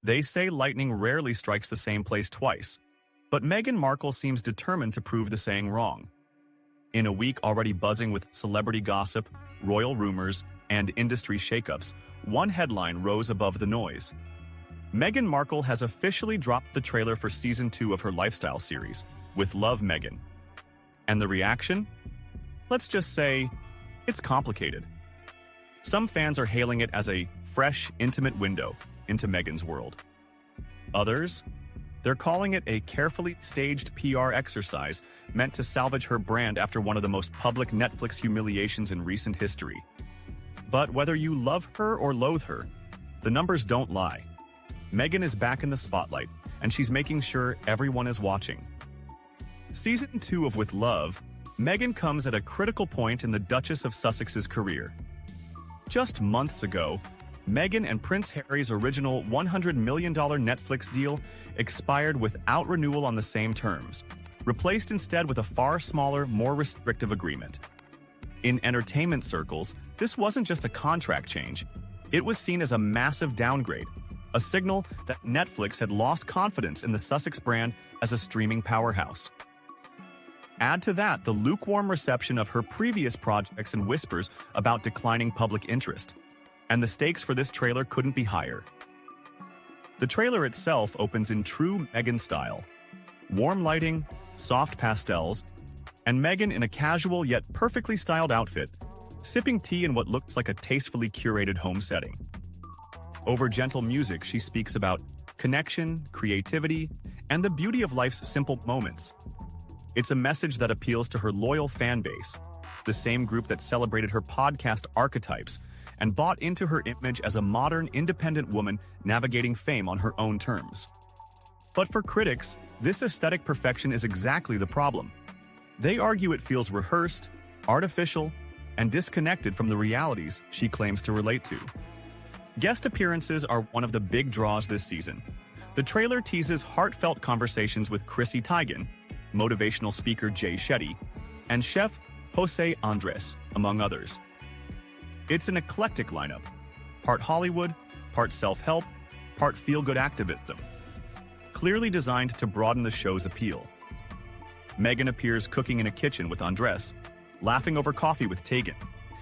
They say lightning rarely strikes the same place twice, but Meghan Markle seems determined to prove the saying wrong. In a week already buzzing with celebrity gossip, royal rumors, and industry shakeups, one headline rose above the noise. Meghan Markle has officially dropped the trailer for Season 2 of her lifestyle series, With Love, Meghan. And the reaction? Let's just say, it's complicated. Some fans are hailing it as a fresh, intimate window into Meghan's world. Others? They're calling it a carefully staged PR exercise meant to salvage her brand after one of the most public Netflix humiliations in recent history. But whether you love her or loathe her, the numbers don't lie. Meghan is back in the spotlight, and she's making sure everyone is watching. Season 2 of With Love, Meghan comes at a critical point in the Duchess of Sussex's career. Just months ago, Meghan and Prince Harry's original $100 million Netflix deal expired without renewal on the same terms, replaced instead with a far smaller, more restrictive agreement. In entertainment circles, this wasn't just a contract change. It was seen as a massive downgrade, a signal that Netflix had lost confidence in the Sussex brand as a streaming powerhouse. Add to that the lukewarm reception of her previous projects and whispers about declining public interest, and the stakes for this trailer couldn't be higher. The trailer itself opens in true Meghan style. Warm lighting, soft pastels, and Meghan in a casual yet perfectly styled outfit, sipping tea in what looks like a tastefully curated home setting. Over gentle music, she speaks about connection, creativity, and the beauty of life's simple moments. It's a message that appeals to her loyal fan base, the same group that celebrated her podcast archetypes and bought into her image as a modern, independent woman navigating fame on her own terms. But for critics, this aesthetic perfection is exactly the problem. They argue it feels rehearsed, artificial, and disconnected from the realities she claims to relate to. Guest appearances are one of the big draws this season. The trailer teases heartfelt conversations with Chrissy Teigen, motivational speaker Jay Shetty, and chef Jose Andres, among others. It's an eclectic lineup, part Hollywood, part self-help, part feel-good activism, clearly designed to broaden the show's appeal. Meghan appears cooking in a kitchen with Andres, laughing over coffee with Teigen,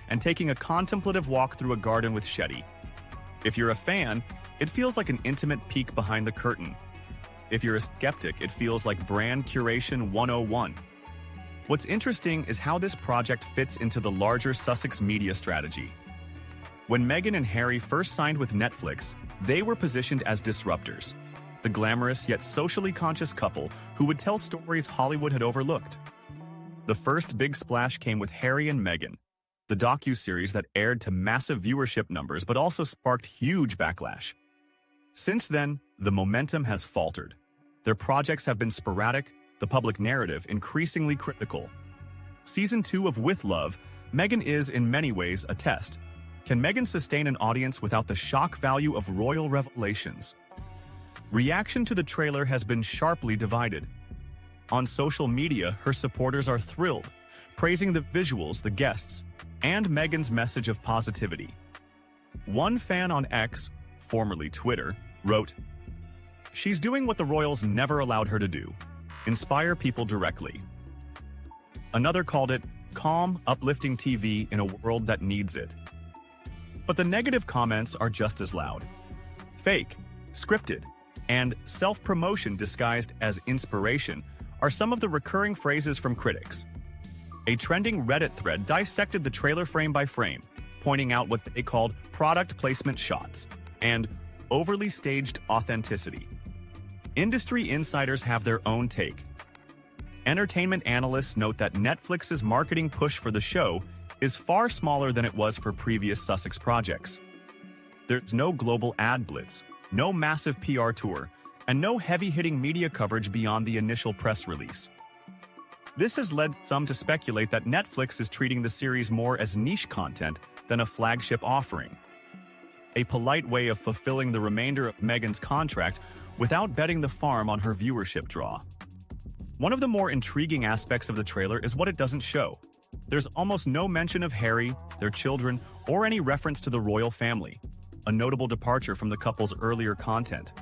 and taking a contemplative walk through a garden with Shetty. If you're a fan, it feels like an intimate peek behind the curtain. If you're a skeptic, it feels like brand curation 101. What's interesting is how this project fits into the larger Sussex media strategy. When Meghan and Harry first signed with Netflix, they were positioned as disruptors, the glamorous yet socially conscious couple who would tell stories Hollywood had overlooked. The first big splash came with Harry and Meghan, the docuseries that aired to massive viewership numbers but also sparked huge backlash. Since then, the momentum has faltered. Their projects have been sporadic, the public narrative increasingly critical. Season 2 of With Love, Meghan is in many ways a test. Can Meghan sustain an audience without the shock value of royal revelations? Reaction to the trailer has been sharply divided. On social media, her supporters are thrilled, praising the visuals, the guests, and Meghan's message of positivity. One fan on X, formerly Twitter, wrote, "She's doing what the royals never allowed her to do, inspire people directly." Another called it calm, uplifting TV in a world that needs it. But the negative comments are just as loud. Fake, scripted, and self-promotion disguised as inspiration are some of the recurring phrases from critics. A trending Reddit thread dissected the trailer frame by frame, pointing out what they called product placement shots and overly staged authenticity. Industry insiders have their own take. Entertainment analysts note that Netflix's marketing push for the show is far smaller than it was for previous Sussex projects. There's no global ad blitz, no massive PR tour, and no heavy-hitting media coverage beyond the initial press release. This has led some to speculate that Netflix is treating the series more as niche content than a flagship offering. A polite way of fulfilling the remainder of Meghan's contract without betting the farm on her viewership draw. One of the more intriguing aspects of the trailer is what it doesn't show. There's almost no mention of Harry, their children, or any reference to the royal family, a notable departure from the couple's earlier content.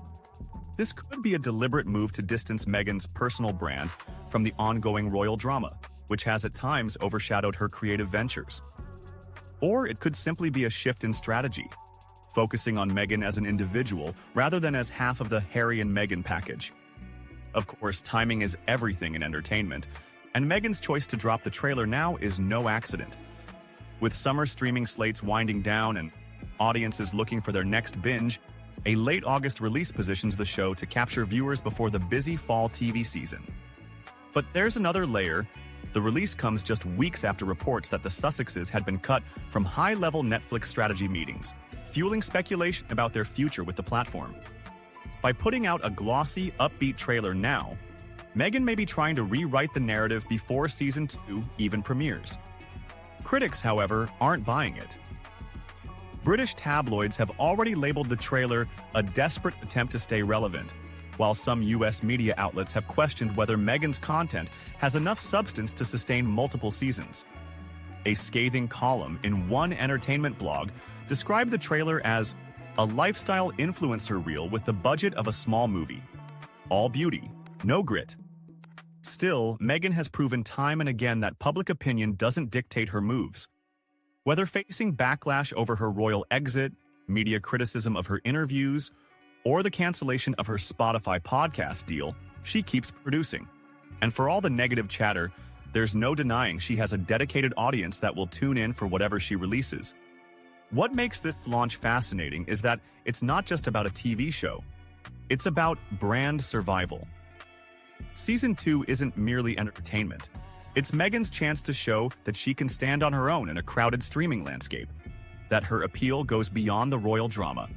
This could be a deliberate move to distance Meghan's personal brand from the ongoing royal drama, which has at times overshadowed her creative ventures. Or it could simply be a shift in strategy, focusing on Meghan as an individual rather than as half of the Harry and Meghan package. Of course, timing is everything in entertainment, and Meghan's choice to drop the trailer now is no accident. With summer streaming slates winding down and audiences looking for their next binge, a late August release positions the show to capture viewers before the busy fall TV season. But there's another layer. The release comes just weeks after reports that the Sussexes had been cut from high-level Netflix strategy meetings, fueling speculation about their future with the platform. By putting out a glossy, upbeat trailer now, Meghan may be trying to rewrite the narrative before Season 2 even premieres. Critics, however, aren't buying it. British tabloids have already labeled the trailer a desperate attempt to stay relevant, while some US media outlets have questioned whether Meghan's content has enough substance to sustain multiple seasons. A scathing column in one entertainment blog described the trailer as a lifestyle influencer reel with the budget of a small movie. All beauty, no grit. Still, Meghan has proven time and again that public opinion doesn't dictate her moves. Whether facing backlash over her royal exit, media criticism of her interviews, or the cancellation of her Spotify podcast deal, she keeps producing. And for all the negative chatter, there's no denying she has a dedicated audience that will tune in for whatever she releases. What makes this launch fascinating is that it's not just about a TV show. It's about brand survival. Season 2 isn't merely entertainment. It's Meghan's chance to show that she can stand on her own in a crowded streaming landscape, that her appeal goes beyond the royal drama,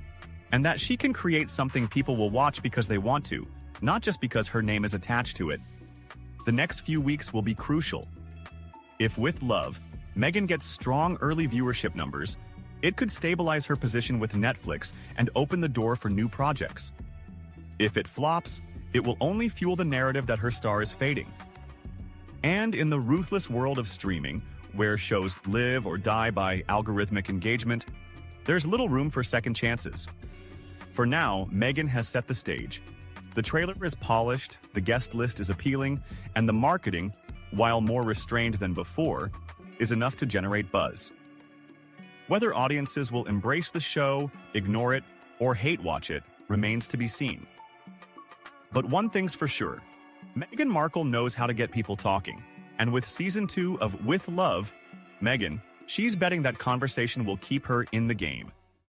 and that she can create something people will watch because they want to, not just because her name is attached to it. The next few weeks will be crucial. If with love, Meghan gets strong early viewership numbers, it could stabilize her position with Netflix and open the door for new projects. If it flops, it will only fuel the narrative that her star is fading. And in the ruthless world of streaming, where shows live or die by algorithmic engagement, there's little room for second chances. For now, Meghan has set the stage. The trailer is polished, the guest list is appealing, and the marketing, while more restrained than before, is enough to generate buzz. Whether audiences will embrace the show, ignore it, or hate watch it remains to be seen. But one thing's for sure, Meghan Markle knows how to get people talking, and with Season 2 of With Love, Meghan, she's betting that conversation will keep her in the game.